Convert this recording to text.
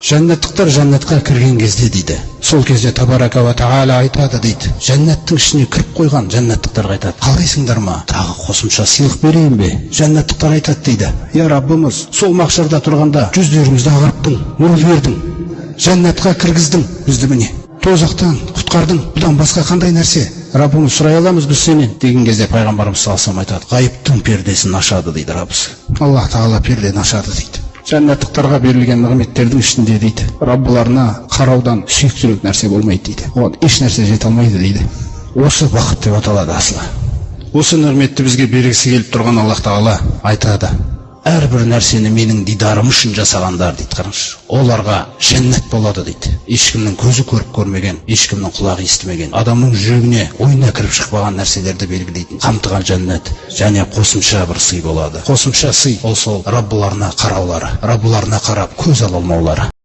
Жәннаттықтар жәннатқа кірген кезде дейді, сол кезде Табарака ва Тағала айтады дейді, жәннаттың ішіне кіріп қойған жәннаттықтарға айтады, қалайсыңдар ма, тағы қосымша сыйлық берейін бе? Жәннаттықтар айтады дейді, я Раббымыз, сол махшарда тұрғанда жүздерімізді ағарттың, нұр бердің, жәннатқа кіргіздің бізді, міне тозақтан құтқардың, бұдан басқа қандай нәрсе? Раббымыз, сұрай аламыз біз сенен деген кезде пайғамбарымыз саллаллаху алейхи айтады, ғайыптың пердесін ашады дейді Раббысы. Аллах Тағала пердені ашады дейді. Жәннаттықтарға берілген нығметтердің ішінде дейді, Раббыларына қараудан сүйіктірек нәрсе болмайды дейді. Оған еш нәрсе жете алмайды дейді. Осы бақыт деп аталады асылы. Осы нығметті бізге бергісі келіп тұрған Аллах Тағала айтады, әрбір нәрсені менің дидарым үшін жасағандар дейді, қараңызшы, оларға жәннат болады дейді. Ешкімнің көзі көріп көрмеген, ешкімнің құлағы естімеген, адамның жүрегіне ойына кіріп шықпаған нәрселерді белгілейтін қамтыған жәннат, және қосымша бір сый болады. Қосымша сый ол сол Раббыларына қараулары, Раббыларына қарап көз ала алмаулары.